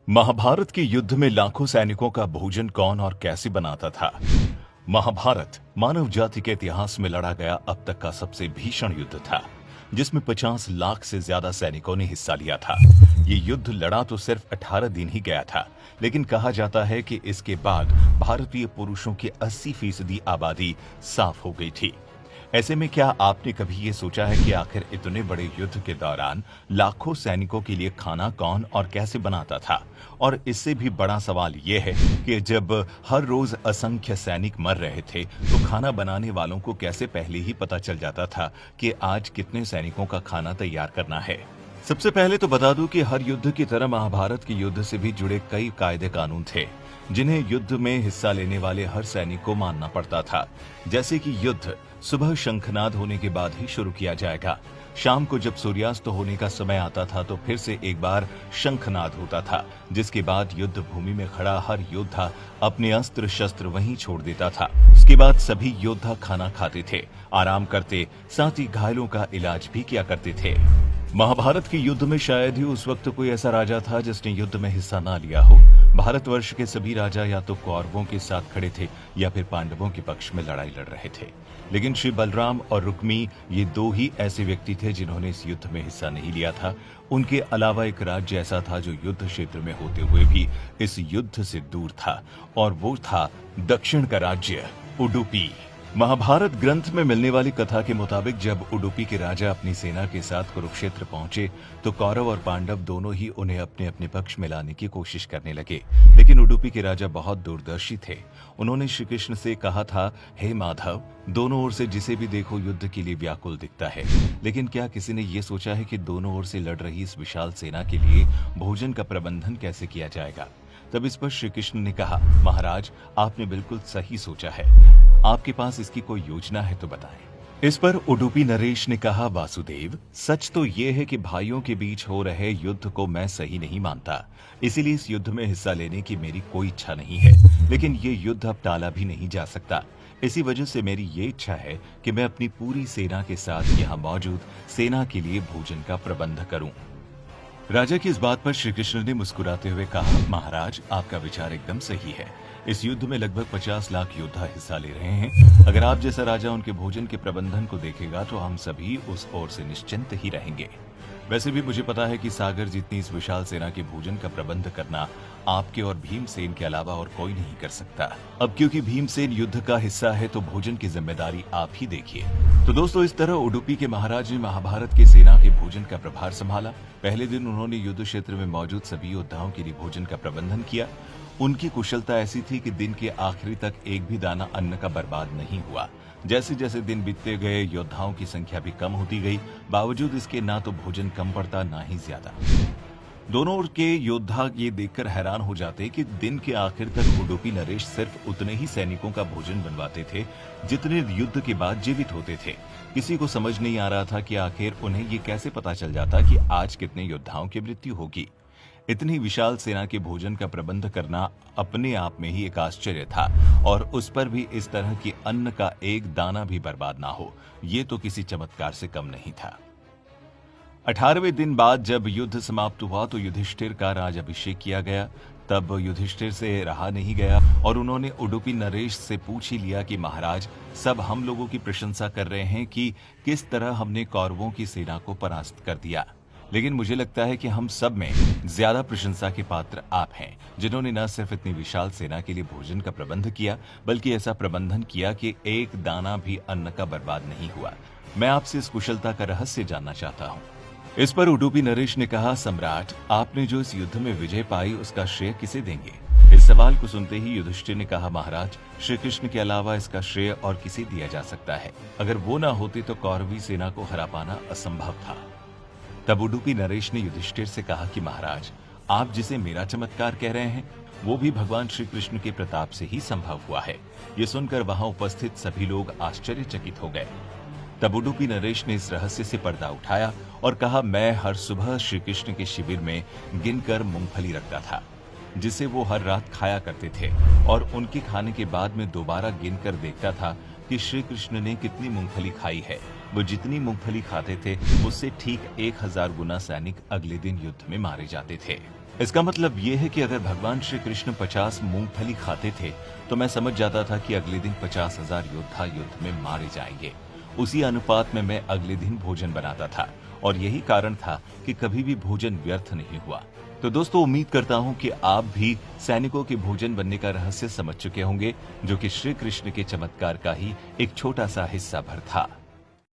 महाभारत के युद्ध में लाखों सैनिकों का भोजन कौन और कैसे बनाता था। महाभारत मानव जाति के इतिहास में लड़ा गया अब तक का सबसे भीषण युद्ध था, जिसमें 50 लाख से ज्यादा सैनिकों ने हिस्सा लिया था। ये युद्ध लड़ा तो सिर्फ 18 दिन ही गया था, लेकिन कहा जाता है कि इसके बाद भारतीय पुरुषों की 80% आबादी साफ हो गई थी। ऐसे में क्या आपने कभी ये सोचा है कि आखिर इतने बड़े युद्ध के दौरान लाखों सैनिकों के लिए खाना कौन और कैसे बनाता था? और इससे भी बड़ा सवाल ये है कि जब हर रोज असंख्य सैनिक मर रहे थे, तो खाना बनाने वालों को कैसे पहले ही पता चल जाता था कि आज कितने सैनिकों का खाना तैयार करना है? सबसे पहले तो बता दूं कि हर युद्ध की तरह महाभारत के युद्ध से भी जुड़े कई कायदे कानून थे, जिन्हें युद्ध में हिस्सा लेने वाले हर सैनिक को मानना पड़ता था। जैसे कि युद्ध सुबह शंखनाद होने के बाद ही शुरू किया जाएगा। शाम को जब सूर्यास्त होने का समय आता था तो फिर से एक बार शंखनाद होता था, जिसके बाद युद्ध भूमि में खड़ा हर योद्धा अपने अस्त्र शस्त्र वहीं छोड़ देता था। उसके बाद सभी योद्धा खाना खाते थे, आराम करते, साथ ही घायलों का इलाज भी किया करते थे। महाभारत के युद्ध में शायद ही उस वक्त कोई ऐसा राजा था जिसने युद्ध में हिस्सा ना लिया हो। भारतवर्ष के सभी राजा या तो कौरवों के साथ खड़े थे या फिर पांडवों के पक्ष में लड़ाई लड़ रहे थे, लेकिन श्री बलराम और रुक्मी ये दो ही ऐसे व्यक्ति थे जिन्होंने इस युद्ध में हिस्सा नहीं लिया था। उनके अलावा एक राज्य ऐसा था जो युद्ध क्षेत्र में होते हुए भी इस युद्ध से दूर था, और वो था दक्षिण का राज्य उडुपी। महाभारत ग्रंथ में मिलने वाली कथा के मुताबिक जब उडुपी के राजा अपनी सेना के साथ कुरुक्षेत्र पहुंचे तो कौरव और पांडव दोनों ही उन्हें अपने अपने पक्ष में लाने की कोशिश करने लगे, लेकिन उडुपी के राजा बहुत दूरदर्शी थे। उन्होंने श्री कृष्ण से कहा था, हे माधव, दोनों ओर से जिसे भी देखो युद्ध के लिए व्याकुल दिखता है, लेकिन क्या किसी ने ये सोचा है कि दोनों ओर से लड़ रही इस विशाल सेना के लिए भोजन का प्रबंधन कैसे किया जाएगा? तब इस पर श्री कृष्ण ने कहा, महाराज, आपने बिल्कुल सही सोचा है, आपके पास इसकी कोई योजना है तो बताएं। इस पर उडुपी नरेश ने कहा, वासुदेव, सच तो ये है कि भाइयों के बीच हो रहे युद्ध को मैं सही नहीं मानता, इसीलिए इस युद्ध में हिस्सा लेने की मेरी कोई इच्छा नहीं है, लेकिन ये युद्ध अब टाला भी नहीं जा सकता। इसी वजह से मेरी ये इच्छा है कि मैं अपनी पूरी सेना के साथ यहाँ मौजूद सेना के लिए भोजन का प्रबंध करूं। राजा की इस बात पर श्री कृष्ण ने मुस्कुराते हुए कहा, महाराज, आपका विचार एकदम सही है। इस युद्ध में लगभग 50 लाख योद्धा हिस्सा ले रहे हैं। अगर आप जैसा राजा उनके भोजन के प्रबंधन को देखेगा तो हम सभी उस ओर से निश्चिंत ही रहेंगे। वैसे भी मुझे पता है कि सागर जितनी इस विशाल सेना के भोजन का प्रबंध करना आपके और भीमसेन के अलावा और कोई नहीं कर सकता। अब क्योंकि भीमसेन युद्ध का हिस्सा है तो भोजन की जिम्मेदारी आप ही देखिए। तो दोस्तों, इस तरह उडुपी के महाराज ने महाभारत के सेना के भोजन का प्रभार संभाला। पहले दिन उन्होंने युद्ध क्षेत्र में मौजूद सभी योद्धाओं के लिए भोजन का प्रबंधन किया। उनकी कुशलता ऐसी थी कि दिन के आखिरी तक एक भी दाना अन्न का बर्बाद नहीं हुआ। जैसे जैसे दिन बीतते गए योद्धाओं की संख्या भी कम होती गई, बावजूद इसके ना तो भोजन कम पड़ता ना ही ज्यादा। दोनों ओर के योद्धा ये देखकर हैरान हो जाते कि दिन के आखिर तक उडुपी नरेश सिर्फ उतने ही सैनिकों का भोजन बनवाते थे जितने युद्ध के बाद जीवित होते थे। किसी को समझ नहीं आ रहा था कि आखिर उन्हें ये कैसे पता चल जाता कि आज कितने योद्धाओं की मृत्यु होगी। इतनी विशाल सेना के भोजन का प्रबंध करना अपने आप में ही एक आश्चर्य था, और उस पर भी इस तरह की अन्न का एक दाना भी बर्बाद ना हो, ये तो किसी चमत्कार से कम नहीं था। 18वें दिन बाद जब युद्ध समाप्त हुआ तो युधिष्ठिर का राजाभिषेक किया गया। तब युधिष्ठिर से रहा नहीं गया और उन्होंने उडुपी नरेश से पूछ ही लिया कि महाराज, सब हम लोगों की प्रशंसा कर रहे हैं कि किस तरह हमने कौरवों की सेना को परास्त कर दिया, लेकिन मुझे लगता है कि हम सब में ज्यादा प्रशंसा के पात्र आप हैं, जिन्होंने न सिर्फ इतनी विशाल सेना के लिए भोजन का प्रबंध किया, बल्कि ऐसा प्रबंधन किया कि एक दाना भी अन्न का बर्बाद नहीं हुआ। मैं आपसे इस कुशलता का रहस्य जानना चाहता हूँ। इस पर उडुपी नरेश ने कहा, सम्राट, आपने जो इस युद्ध में विजय पाई उसका श्रेय किसे देंगे? इस सवाल को सुनते ही युधिष्ठिर ने कहा, महाराज, श्री कृष्ण के अलावा इसका श्रेय और किसे दिया जा सकता है? अगर वो ना होते तो कौरवी सेना को हरा पाना असंभव था। तब उडुपी नरेश ने युधिष्ठिर से कहा कि महाराज, आप जिसे मेरा चमत्कार कह रहे हैं वो भी भगवान श्री कृष्ण के प्रताप से ही संभव हुआ है। ये सुनकर वहां उपस्थित सभी लोग आश्चर्यचकित हो गए। तब उडुपी नरेश ने इस रहस्य से पर्दा उठाया और कहा, मैं हर सुबह श्री कृष्ण के शिविर में गिनकर मूंगफली रखता था, जिसे वो हर रात खाया करते थे, और उनके खाने के बाद में दोबारा गिनकर देखता था कि श्री कृष्ण ने कितनी मूंगफली खाई है। वो जितनी मूंगफली खाते थे उससे ठीक 1000 गुना सैनिक अगले दिन युद्ध में मारे जाते थे। इसका मतलब ये है कि अगर भगवान श्री कृष्ण 50 मूंगफली खाते थे तो मैं समझ जाता था कि अगले दिन 50,000 योद्धा युद्ध में मारे जाएंगे। उसी अनुपात में मैं अगले दिन भोजन बनाता था और यही कारण था कि कभी भी भोजन व्यर्थ नहीं हुआ। तो दोस्तों, उम्मीद करता हूं कि आप भी सैनिकों के भोजन बनने का रहस्य समझ चुके होंगे, जो कि श्री कृष्ण के चमत्कार का ही एक छोटा सा हिस्सा भर था।